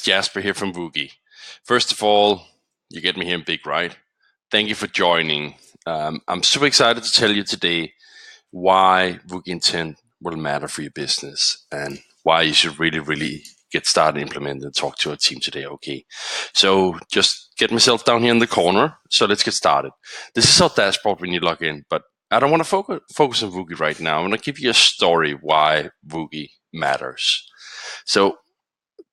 Jasper here from Voogy. First of all, you get me here in big, right? Thank you for joining. I'm super excited to tell you today why Voogy Intent will matter for your business and why you should really get started implementing and talk to our team today, okay? So just get myself down here in the corner. So let's get started. This is our dashboard when you log in, but I don't want to focus on Voogy right now. I'm going to give you a story why Voogy matters. So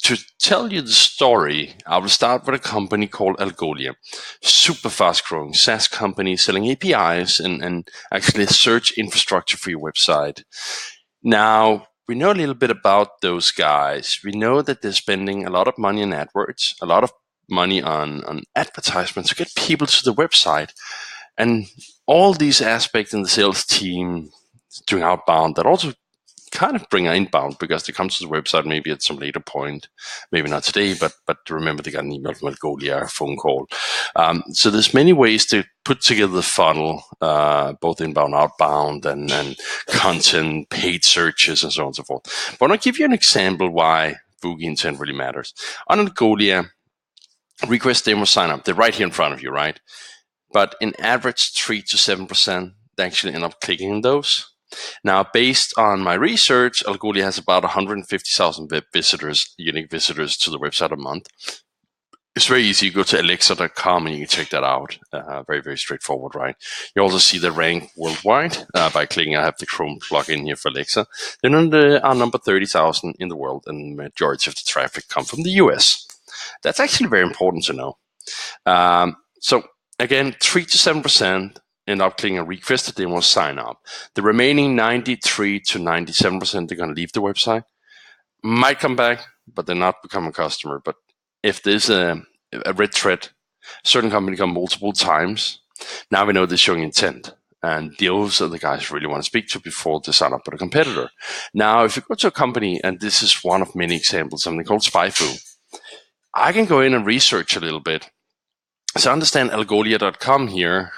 to tell you the story, I will start with a company called Algolia. Super fast growing SaaS company selling APIs and actually search infrastructure for your website. Now, we know a little bit about those guys. We know that they're spending a lot of money on AdWords, a lot of money on advertisements to get people to the website. And all these aspects in the sales team doing outbound that also kind of bring an inbound because they come to the website maybe at some later point, maybe not today, but remember they got an email from Algolia, a phone call. So there's many ways to put together the funnel, both inbound, outbound, and content, paid searches, and so on and so forth. But I'll give you an example why Voogy Intent really matters. On Algolia, request demo sign up. They're right here in front of you, right? But in average, 3 to 7%, they actually end up clicking on those. Now, based on my research, Algolia has about 150,000 web visitors, unique visitors to the website a month. It's very easy. You go to alexa.com and you can check that out. Very straightforward, right? You also see the rank worldwide by clicking. I have the Chrome plugin here for Alexa. They're on number 30,000 in the world, and the majority of the traffic come from the US. That's actually very important to know. So again, 3 to 7%. End up clicking a request that they want to sign up. The remaining 93 to 97%, they're going to leave the website. Might come back, but they're not become a customer. But if there's a red thread, certain company come multiple times, now we know they're showing intent. And those are the guys really want to speak to before they sign up with a competitor. Now, if you go to a company, and this is one of many examples, something called SpyFu, I can go in and research a little bit. So I understand Algolia.com here.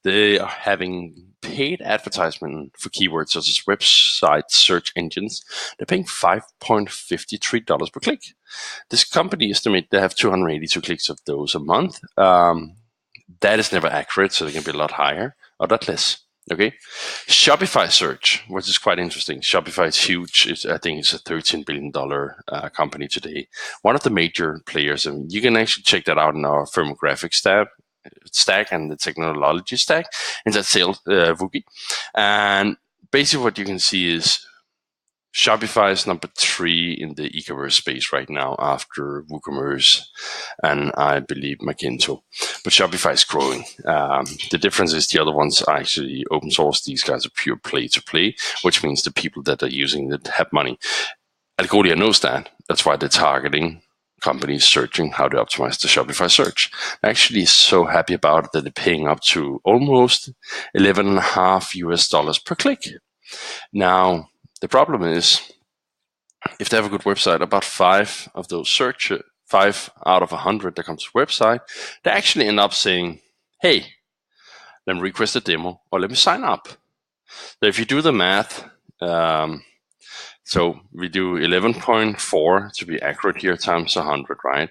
They are having paid advertisement for keywords such as website search engines. They're paying $5.53 per click. This company estimates they have 282 clicks of those a month. That is never accurate, so they can be a lot higher or a lot less. Okay, Shopify search, which is quite interesting. Shopify is huge. I think it's a $13 billion company today. One of the major players, and you can actually check that out in our firmographics stack and the technology stack in that sales Voogy. And basically what you can see is Shopify is number 3 in the e-commerce space right now after WooCommerce and I believe Magento. But Shopify is growing. The difference is the other ones are actually open source. These guys are pure play to play, which means the people that are using it have money. Algolia knows that. That's why they're targeting companies searching how to optimize the Shopify search. I'm actually so happy about it that they're paying up to almost $11.50 per click. Now, the problem is, if they have a good website, about 5 out of 100 that come to the website, they actually end up saying, hey, let me request a demo or let me sign up. So if you do the math, so we do 11.4 to be accurate here times 100, right?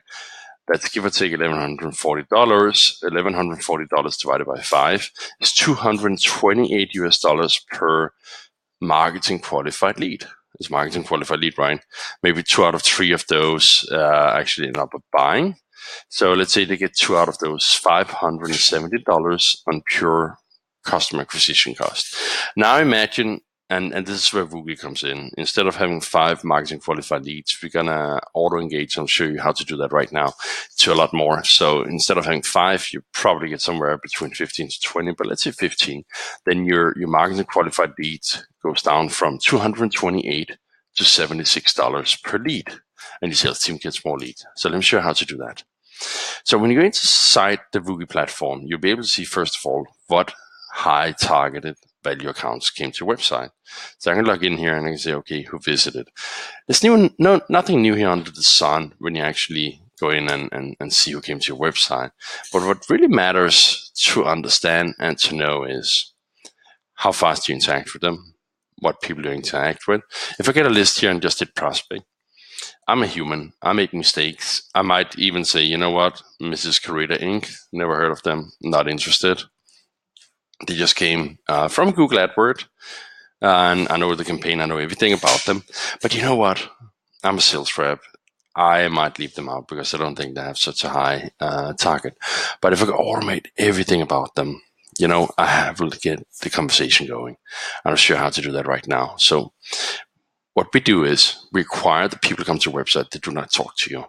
That's give or take $1,140. $1,140 divided by 5 is $228 per marketing qualified lead. It's marketing qualified lead, right? Maybe 2 out of 3 of those actually end up buying. So let's say they get 2 out of those, $570 on pure customer acquisition cost. Now imagine, and this is where Voogy comes in. Instead of having 5 marketing qualified leads, we're gonna auto engage. I'll show you how to do that right now to a lot more. So instead of having 5, you probably get somewhere between 15 to 20, but let's say 15. Then your marketing qualified leads goes down from $228 to $76 per lead, and your sales team gets more leads. So let me show you how to do that. So when you go inside the Voogy platform, you'll be able to see, first of all, what high targeted value accounts came to your website. So I can log in here and I can say, okay, who visited? There's nothing new here under the sun when you actually go in and see who came to your website. But what really matters to understand and to know is how fast you interact with them, what people you interact with. If I get a list here and just hit prospect, I'm a human. I make mistakes. I might even say, you know what, Mrs. Carita Inc. Never heard of them. Not interested. They just came from Google AdWords, and I know the campaign. I know everything about them. But you know what? I'm a sales rep. I might leave them out because I don't think they have such a high target. But if I could automate everything about them, I will get the conversation going. I'm not sure how to do that right now. So what we do is we require the people to come to your website that do not talk to you.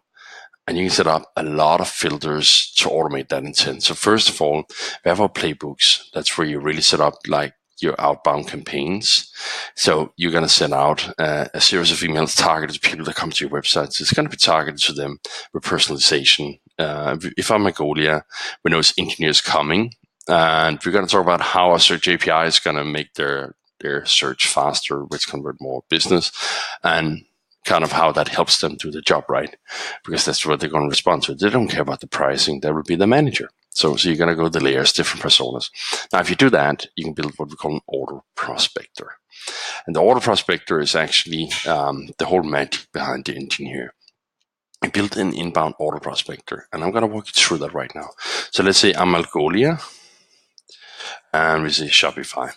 And you can set up a lot of filters to automate that intent. So first of all, we have our playbooks. That's where you really set up like your outbound campaigns. So you're going to send out a series of emails targeted to people that come to your website. So it's going to be targeted to them with personalization. If I'm Mongolia, we know it's engineers coming, and we're going to talk about how our search API is going to make their search faster, which convert more business, and kind of how that helps them do the job right, because that's what they're going to respond to. They don't care about the pricing. That will be the manager. So you're going to go the layers, different personas. Now, if you do that, you can build what we call an auto prospector. And the auto prospector is actually the whole magic behind the engine here. I built an inbound auto prospector, and I'm going to walk you through that right now. So let's say I'm Algolia, and we say Shopify.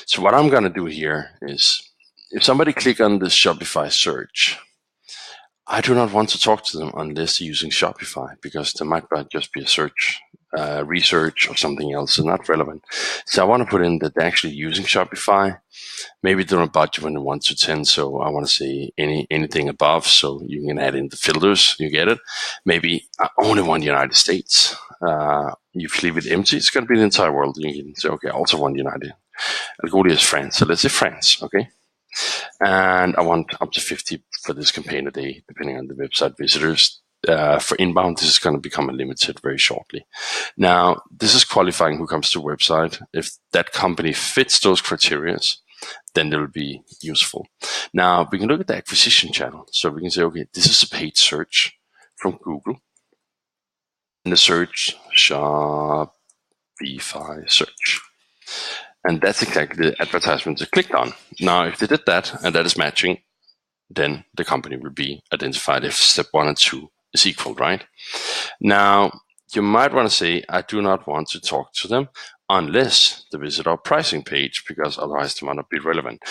So what I'm going to do here is, if somebody click on this Shopify search, I do not want to talk to them unless they're using Shopify, because there might just be a search, research, or something else is not relevant. So I want to put in that they're actually using Shopify. Maybe they're on a budget from 1 to 10, so I want to say anything above, so you can add in the filters, you get it. Maybe I only want United States. If you leave it empty, it's going to be the entire world. You can say, okay, I also want United. Algolia is France, so let's say France, okay? And I want up to 50 for this campaign a day, depending on the website visitors. For inbound, this is going to become limited very shortly. Now, this is qualifying who comes to the website. If that company fits those criteria, then they'll be useful. Now, we can look at the acquisition channel. So we can say, okay, this is a paid search from Google. And the search, Shopify search. And that's exactly the advertisement they clicked on. Now, if they did that, and that is matching, then the company will be identified if step 1 and 2 is equal, right? Now, you might want to say, I do not want to talk to them unless they visit our pricing page, because otherwise they might not be relevant.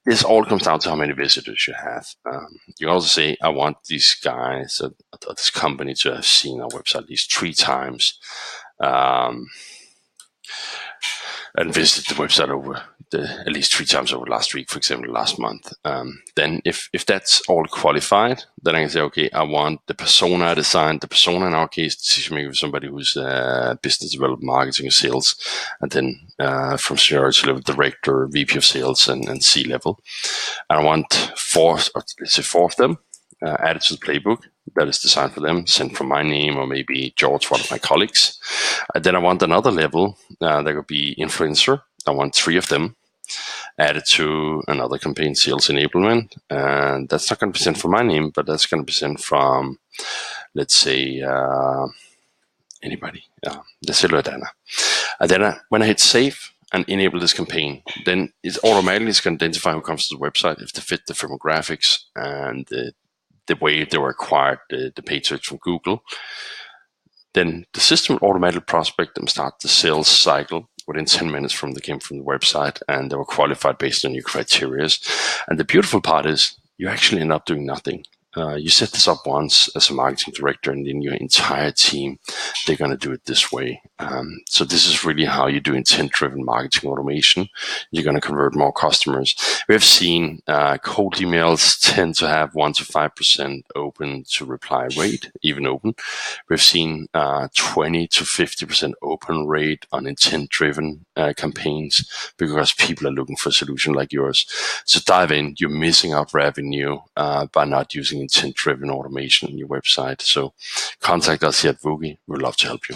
This all comes down to how many visitors you have. You can also say, I want these guys at this company to have seen our website at least 3 times. And visit the website at least 3 times over last week, for example, last month. Then if that's all qualified, then I can say, okay, I want the persona I designed. The persona in our case, decision maker, somebody who's business development, marketing, sales, and then from seniority level, director, VP of sales, and C level. And I want 4 of them added to the playbook that is designed for them, sent from my name or maybe George, one of my colleagues. Then I want another level that could be influencer. I want 3 of them added to another campaign, sales enablement. And that's not going to be sent from my name, but that's going to be sent from, let's say, anybody. Let's say Lordana. And then when I hit save and enable this campaign, then it automatically is going to identify who comes to the website if they fit the demographics and the way they were acquired, the paid search from Google. Then the system will automatically prospect them, start the sales cycle within 10 minutes from they came from the website, and they were qualified based on your criteria. And the beautiful part is you actually end up doing nothing. You set this up once as a marketing director, and then your entire team, they're going to do it this way. So this is really how you do intent-driven marketing automation. You're going to convert more customers. We have seen cold emails tend to have 1 to 5% open to reply rate, even open. We've seen 20 to 50% open rate on intent-driven campaigns, because people are looking for a solution like yours. So dive in. You're missing out revenue by not using intent-driven automation on your website. So contact us here at Voogy. We'd love to help you.